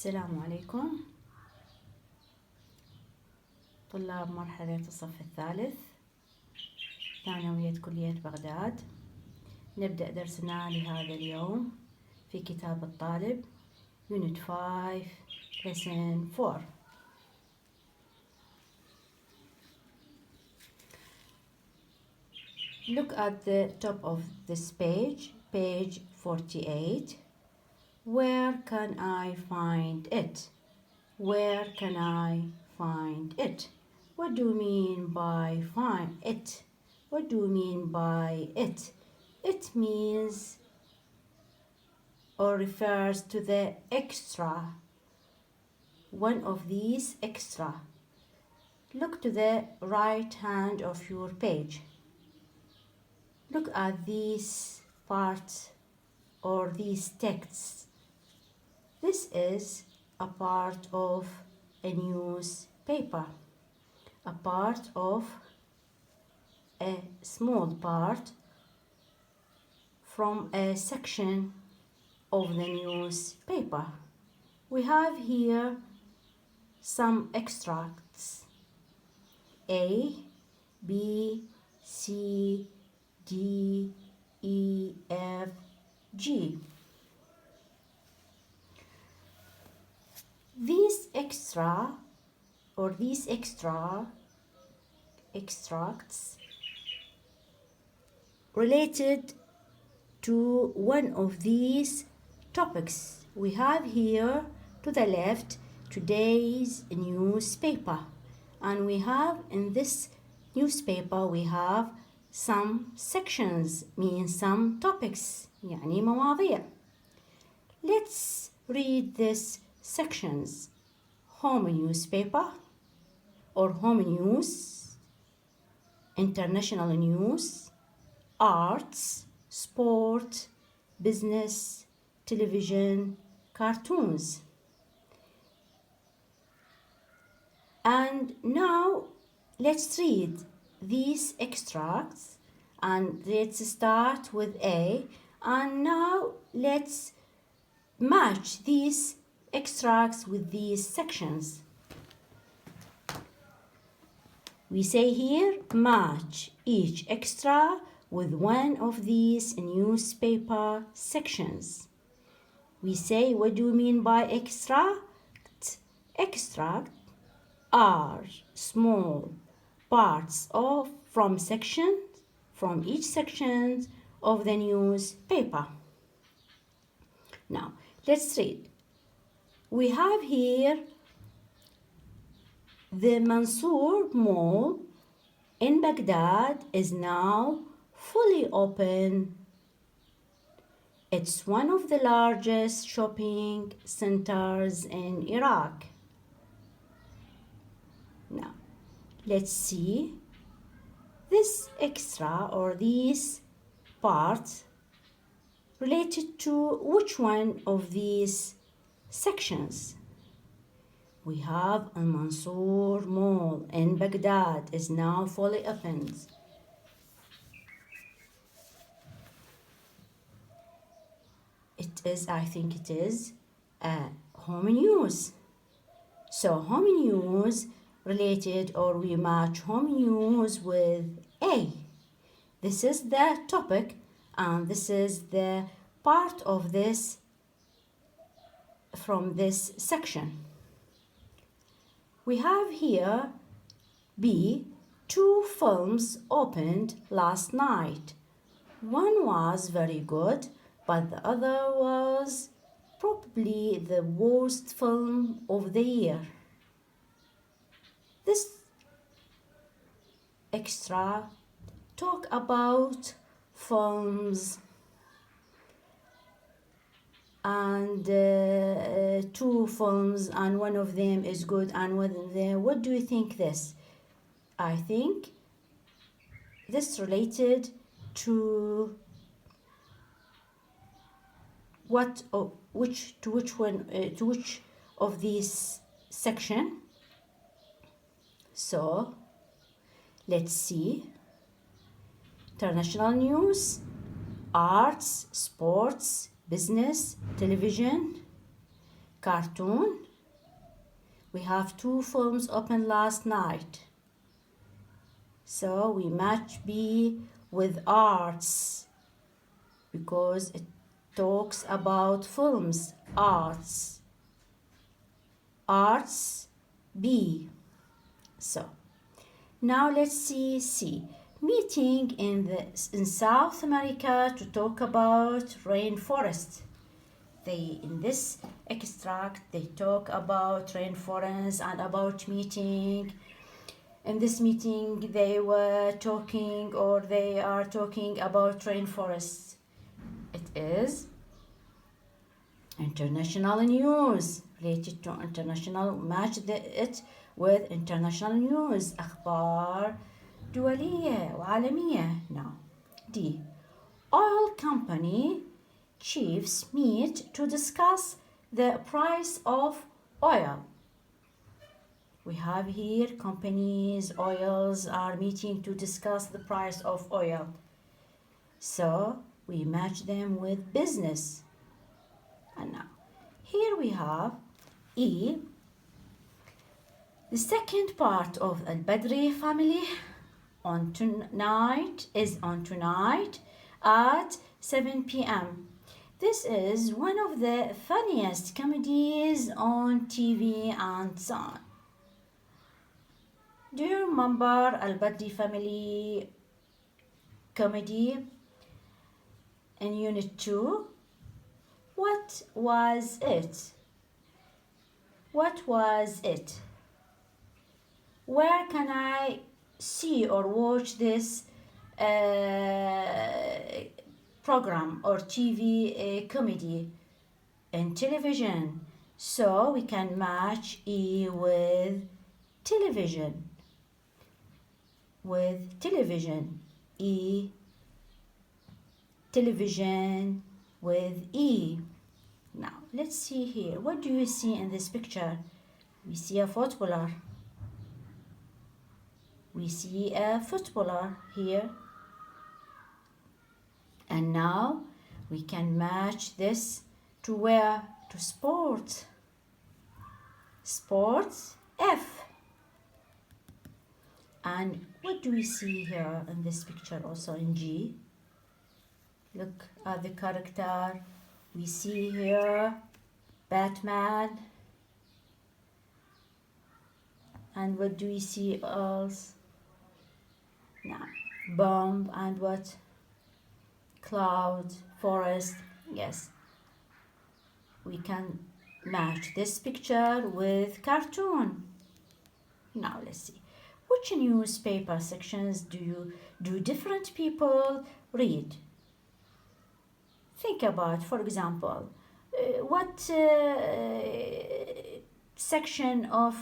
السلام عليكم طلاب مرحلة الصف الثالث ثانوية كلية بغداد. نبدأ درسنا لهذا اليوم في كتاب الطالب Unit 5 lesson 4. Look at the top of this page, page 48. Where can I find it? Where can I find it? What do you mean by find it? What do you mean by it? It means or refers to the extra. One of these extra. Look to the right hand of your page. Look at these parts or these texts. This is a part of a newspaper, a part of a small part from a section of the newspaper. We have here some extracts: A, B, C, D, E, F, G. These extracts related to one of these topics. We have here to the left today's newspaper, and we have in this newspaper we have some sections, means some topics, يعني مواضيع. Let's read this sections: home newspaper or home news, international news, arts, sport, business, television, cartoons. And now let's read these extracts, and let's start with A, and now let's match these extracts with these sections. We say here match each extra with one of these newspaper sections. We say, what do you mean by extract? Extract are small parts of from each section of the newspaper. Now let's read. We have here the Mansour Mall in Baghdad is now fully open. It's one of the largest shopping centers in Iraq. Now, let's see this extra or these parts related to which one of these sections. We have a Mansour Mall in Baghdad is now fully opened. I think it is home news. So home news related, or we match home news with A. This is the topic, and this is the part of this from this section. We have here B, 2 films opened last night. One was very good, but the other was probably the worst film of the year. This extra talk about films, and 2 films, and one of them is good, and one of them, what do you think this? I think this related to which of these section. So let's see: international news, arts, sports, business, television, cartoon. We have 2 films open last night. So we match B with arts because it talks about films. Arts. Arts B. So now let's see C. Meeting in South America to talk about rainforest. In this extract they talk about rainforest and about meeting. In this meeting they are talking about rainforests. It is international news related to international. Match it with international news. أخبار دولية وعالمية. Now D. Oil company chiefs meet to discuss the price of oil. We have here companies, oils are meeting to discuss the price of oil. So we match them with business. And now here we have E. The second part of Al Badri family on tonight at 7 p.m. This is one of the funniest comedies on TV and so on. Do you remember Al Badri family comedy in Unit 2? What was it? What was it? Where can I see or watch this program or TV comedy? In television. So we can match E with television. With television. E. Television with E. Now let's see here. What do you see in this picture? We see a footballer. We see a footballer here. And now we can match this to where? To sports. Sports F. And what do we see here in this picture also in G? Look at the character. We see here Batman. And what do we see else? Now, bomb and what? Cloud, forest. Yes. We can match this picture with cartoon. Now let's see. Which newspaper sections do different people read? Think about, for example, what section of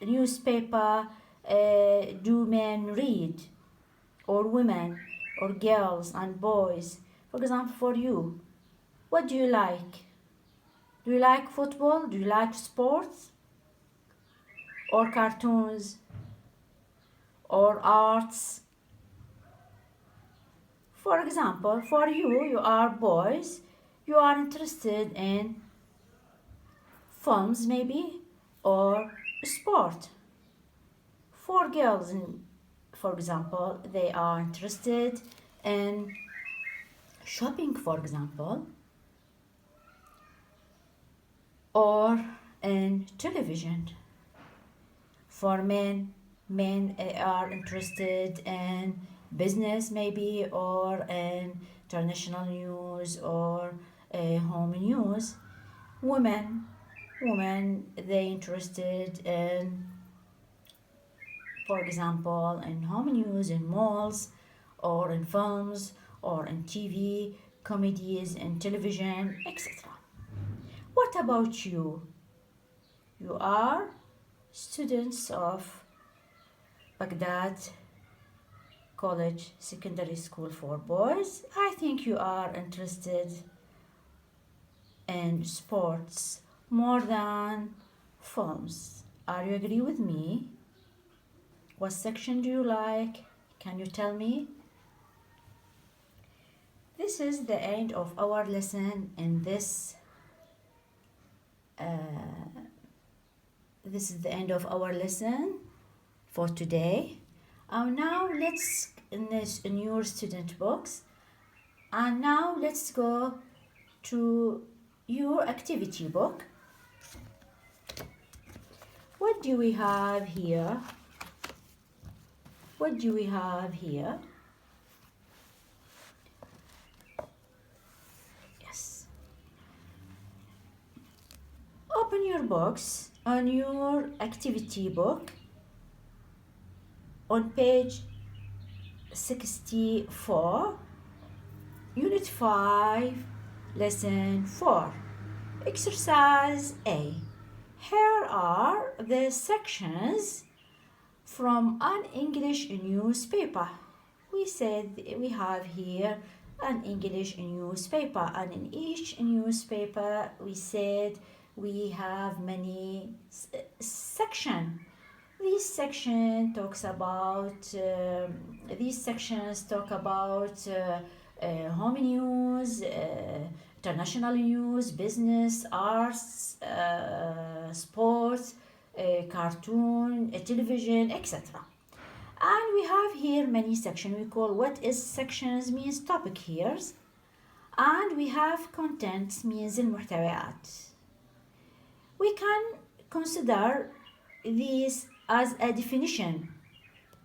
newspaper do men read, or women, or girls and boys? For example, for you, what do you like? Do you like football? Do you like sports? Or cartoons? Or arts? For example, for you are boys, you are interested in films maybe, or sport. For girls, for example, they are interested in shopping, for example, or in television. For men are interested in business maybe, or in international news, or home news. Women they interested in, for example, in home news, in malls, or in films, or in TV, comedies, in television, etc. What about you? You are students of Baghdad College Secondary School for Boys. I think you are interested in sports more than films. Are you agree with me? What section do you like? Can you tell me? This is the end of our lesson in this this is the end of our lesson for today. Now let's in your student box, and now let's go to your activity book. What do we have here? What do we have here? Yes. Open your box on your activity book on page 64, Unit 5, Lesson 4, Exercise A. Here are the sections from an English newspaper. We said we have here an English newspaper, and in each newspaper we said we have many sections. These sections talk about home news, international news, business, arts, sports, cartoon, television, etc. And we have here many sections. We call what is sections means topic here, and we have contents means المحتويات. We can consider these as a definition.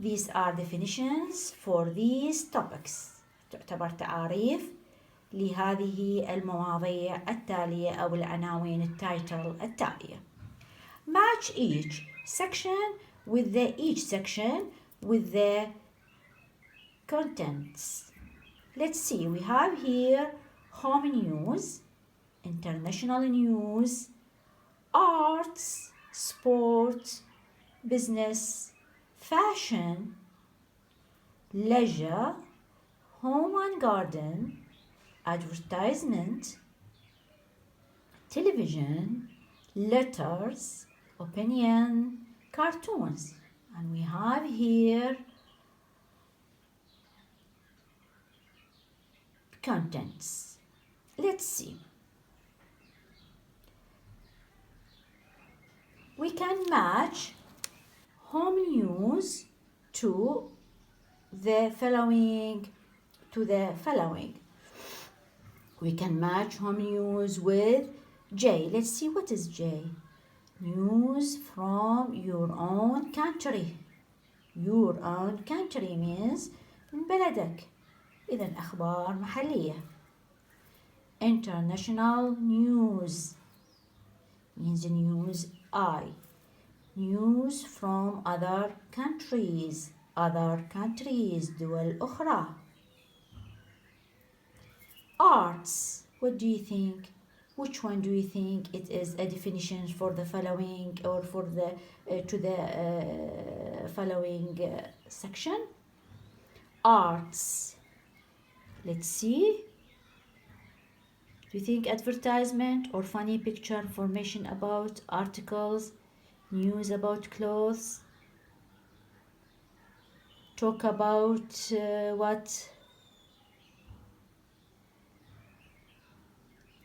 These are definitions for these topics. تعتبر تعاريف لهذه المواضيع التالية أو العناوين التايتل التالية. Match each section with the contents. Let's see, we have here home news, international news, arts, sports, business, fashion, leisure, home and garden, advertisement, television, letters, opinion, cartoons. And we have here contents. Let's see. We can match home news to the following. We can match home news with J. Let's see, what is J? News from your own country. Your own country means من بلدك. إذن أخبار محلية. International news means news I. News from other countries. دول أخرى. Arts, what do you think? Which one do you think it is a definition for the following or for the following section? Arts. Let's see. Do you think advertisement or funny picture, information about articles, news about clothes? Talk about what?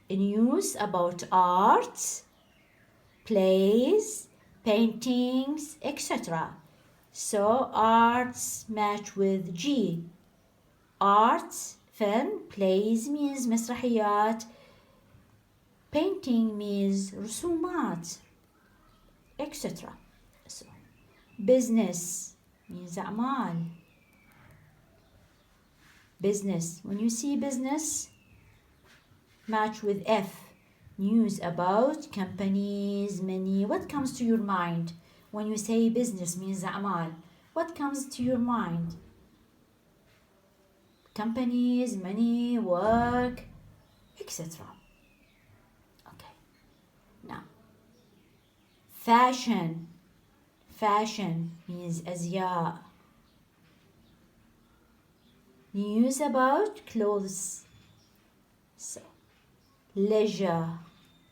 News about art, plays, paintings, etc. So arts match with G. Arts, فن, plays means مسرحيات, painting means رسومات, etc. So business means أعمال. Business, when you see business, match with F. News about companies, many. What comes to your mind when you say business means أعمال? What comes to your mind? Companies, money, work, etc. Okay. Now, fashion. Fashion means أزياء. News about clothes. So, leisure.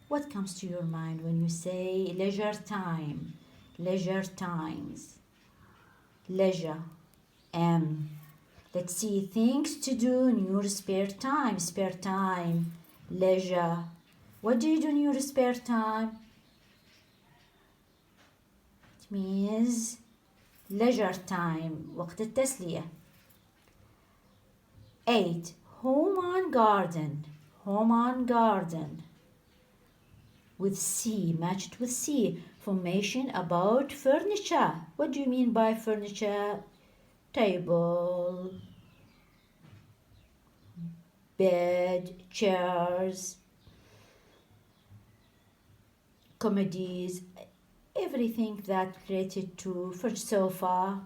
What comes to your mind when you say leisure time? Leisure times. Leisure. M. Let's see, things to do in your spare time. Spare time. Leisure. What do you do in your spare time? means leisure time, وقت التسلية. 8 home and garden, home and garden with C, matched with C. Information about furniture. What do you mean by furniture? Table, bed, chairs, comedies, everything that related to sofa.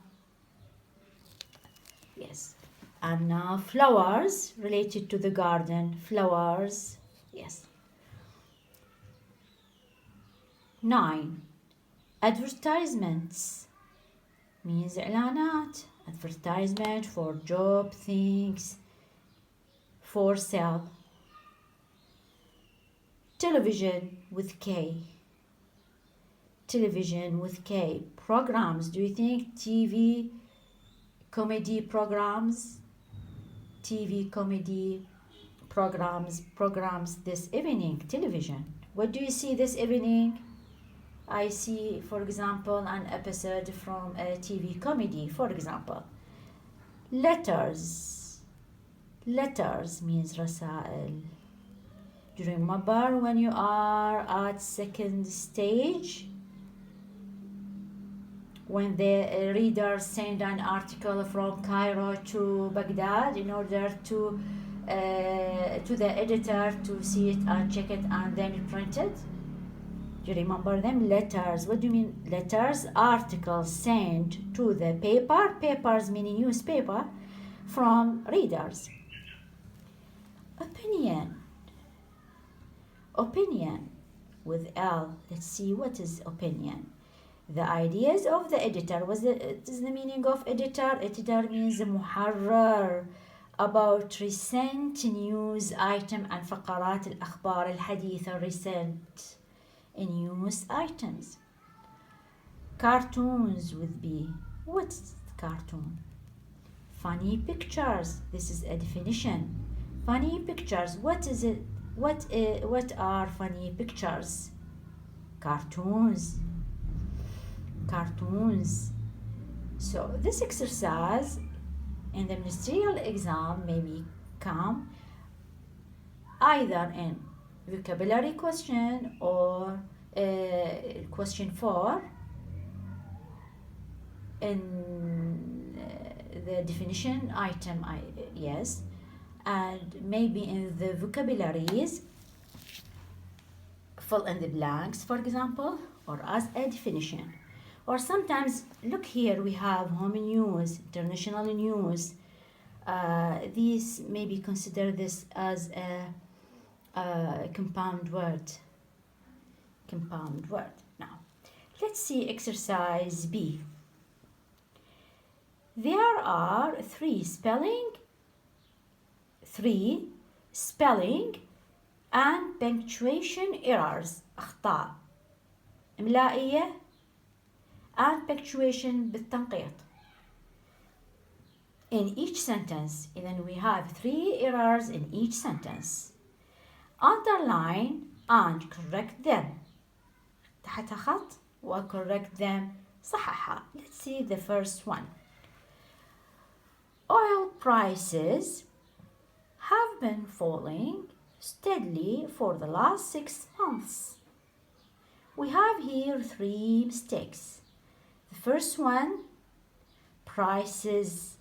Yes. And now flowers related to the garden. Flowers. Yes. 9 advertisements means إعلانات. Advertisement for job, things for sale. Television with K. Television with K. Programs. Do you think TV comedy programs? TV comedy programs this evening. Television. What do you see this evening? I see, for example, an episode from a TV comedy, for example. Letters. Letters means رسائل. Do you remember when you are at second stage? When the reader send an article from Cairo to Baghdad in order to the editor to see it and check it and then print it. Do you remember them? Letters. What do you mean letters? Articles sent to the paper. Papers meaning newspaper from readers. Opinion. Opinion with L. Let's see what is opinion. The ideas of the editor. What is the meaning of editor? Editor means محرر about recent news item and فقرات الأخبار الحديثة recent news items. Cartoons with B. What's cartoon? Funny pictures. This is a definition. Funny pictures. What is it? What are funny pictures? Cartoons. Cartoons. So this exercise in the ministerial exam may come either in vocabulary question or question 4 in the definition item, yes, and maybe in the vocabularies fill in the blanks, for example, or as a definition. Or sometimes, look here, we have home news, international news. These maybe consider this as a compound word. Compound word. Now, let's see exercise B. There are three spelling and punctuation errors. أخطاء إملائية and punctuation بالتنقيط in each sentence. Then we have 3 errors in each sentence. Underline and correct them. تحتها خط و correct them صححها. Let's see the first one. Oil prices have been falling steadily for the last 6 months. We have here 3 mistakes. The first one, prices,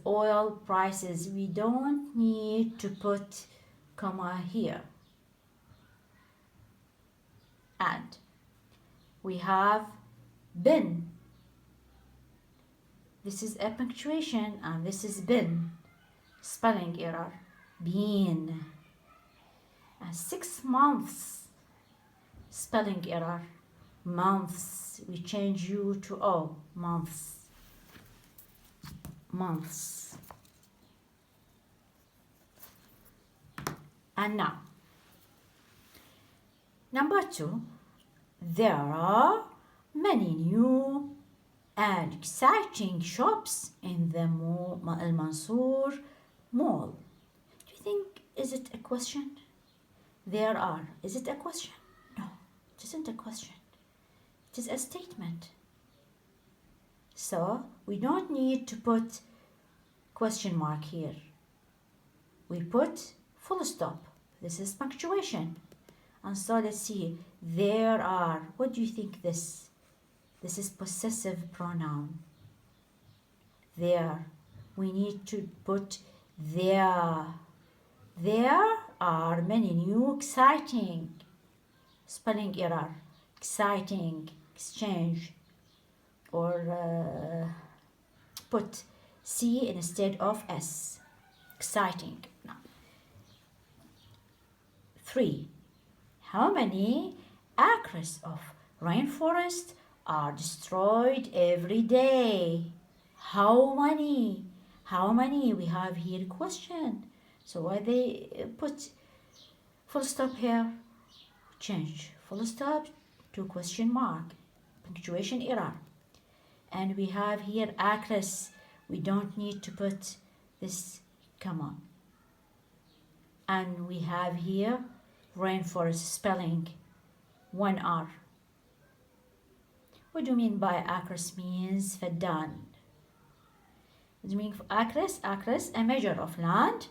oil prices. We don't need to put comma here. And we have been. This is a punctuation and this is been. Spelling error. Been. And 6 months. Spelling error. Months. We change U to O. Months. Months. And now, number 2, there are many new and exciting shops in the Al-Mansour Mall. Do you think, is it a question? There are. Is it a question? No, it isn't a question. It is a statement. So we don't need to put question mark here. We put full stop. This is punctuation. And so let's see. There are. What do you think this? This is possessive pronoun. There. We need to put there. There are many new exciting. Spelling error. Exciting. Exchange. Or put C instead of S. Exciting. Now. 3. How many acres of rainforest are destroyed every day? How many? How many? We have here question. So why they put full stop here? Change full stop to question mark. Punctuation error. And we have here acres. We don't need to put this comma. And we have here rainforest spelling 1 R. What do you mean by acres? Means فدان. What do you mean for acres? Acres, a measure of land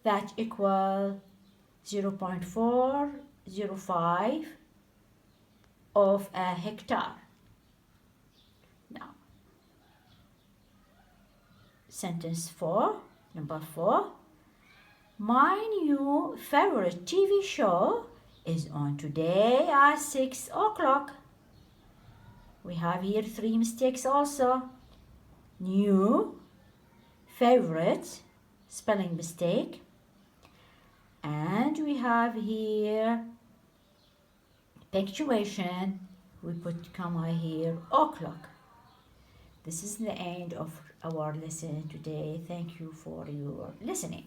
that equal 0.405 of a hectare. Now, sentence 4, number 4. My new favorite TV show is on today at 6 o'clock. We have here 3 mistakes also. New, favorite, spelling mistake. And we have here punctuation. We put comma here, o'clock. This is the end of our lesson today. Thank you for your listening.